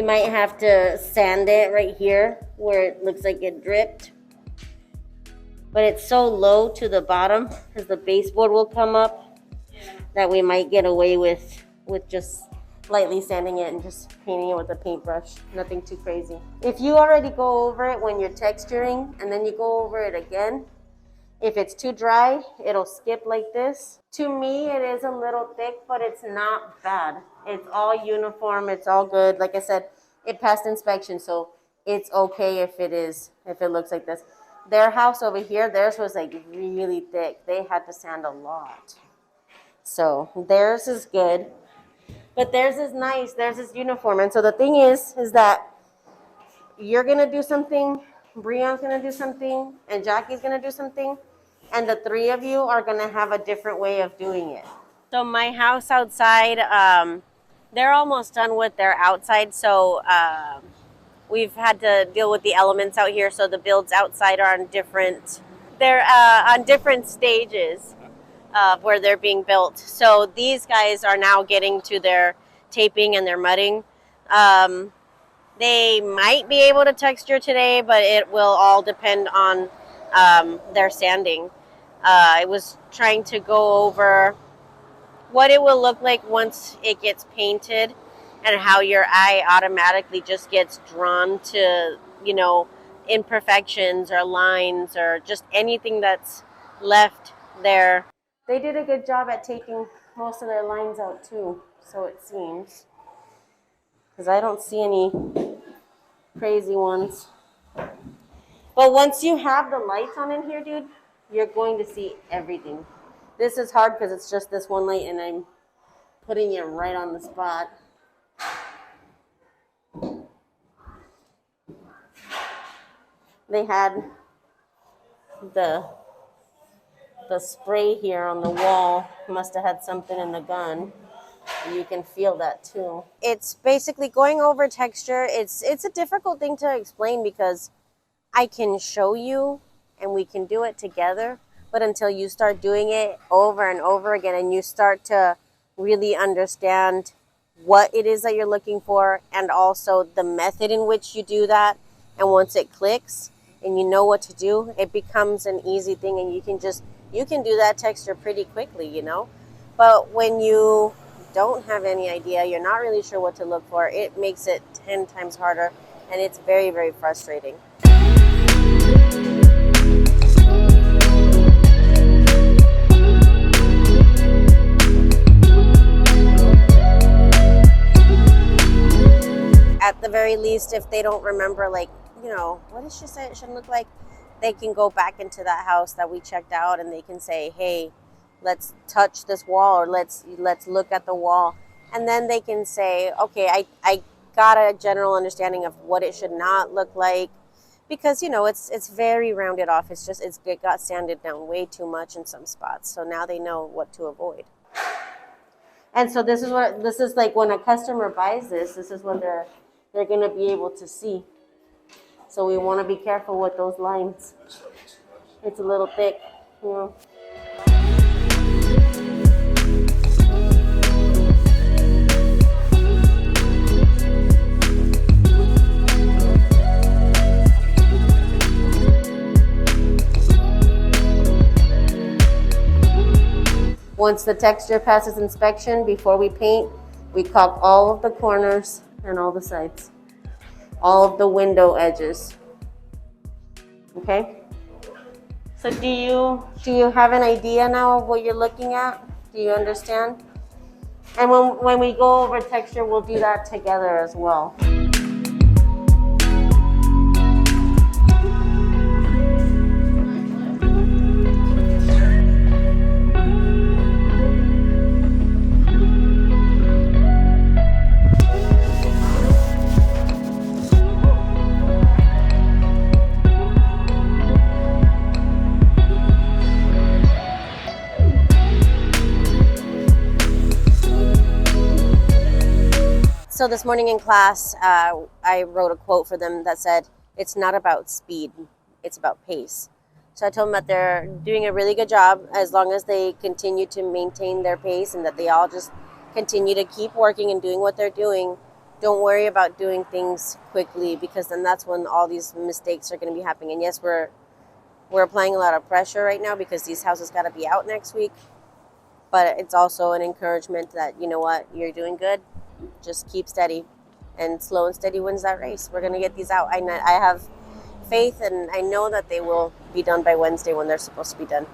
might have to sand it right here where it looks like it dripped. But it's so low to the bottom because the baseboard will come up that we might get away with just lightly sanding it and just painting it with a paintbrush. Nothing too crazy. If you already go over it when you're texturing and then you go over it again, if it's too dry, it'll skip like this. To me, it is a little thick, but it's not bad. It's all uniform. It's all good. Like I said, it passed inspection, so it's okay if it looks like this. Their house over here, theirs was like really thick. They had to sand a lot. So theirs is good, but theirs is nice. Theirs is uniform. And so the thing is that you're going to do something, Breon's going to do something, and Jackie's going to do something, and the three of you are going to have a different way of doing it. So my house outside, they're almost done with their outside, so we've had to deal with the elements out here, so the builds outside are on different stages of where they're being built. So these guys are now getting to their taping and their mudding. They might be able to texture today, but it will all depend on their sanding. I was trying to go over what it will look like once it gets painted and how your eye automatically just gets drawn to, imperfections or lines or just anything that's left there. They did a good job at taking most of their lines out too, so it seems. Because I don't see any crazy ones. But once you have the lights on in here, dude, you're going to see everything. This is hard because it's just this one light and I'm putting it right on the spot. They had the spray here on the wall. Must have had something in the gun. You can feel that too. It's basically going over texture. It's a difficult thing to explain because I can show you and we can do it together, but until you start doing it over and over again and you start to really understand what it is that you're looking for and also the method in which you do that, and once it clicks and you know what to do, it becomes an easy thing and you can do that texture pretty quickly, But when you don't have any idea, you're not really sure what to look for, it makes it 10 times harder and it's very, very frustrating. At the very least, if they don't remember, what did she say it should look like? They can go back into that house that we checked out and they can say, hey, let's touch this wall or let's look at the wall. And then they can say, okay, I got a general understanding of what it should not look like. Because, it's very rounded off. It got sanded down way too much in some spots. So now they know what to avoid. And so this is like when a customer buys this is what they're going to be able to see. So we want to be careful with those lines. It's a little thick, Once the texture passes inspection, before we paint, we caulk all of the corners and all the sides, all of the window edges. Okay? So do you have an idea now of what you're looking at? Do you understand? And when we go over texture, we'll do that together as well. So this morning in class, I wrote a quote for them that said, it's not about speed, it's about pace. So I told them that they're doing a really good job as long as they continue to maintain their pace and that they all just continue to keep working and doing what they're doing. don't worry about doing things quickly, because then that's when all these mistakes are going to be happening. And yes, we're applying a lot of pressure right now because these houses got to be out next week. But it's also an encouragement that, you know what, you're doing good. Just keep steady, and slow and steady wins that race. We're going to get these out. I have faith, and I know that they will be done by Wednesday when they're supposed to be done.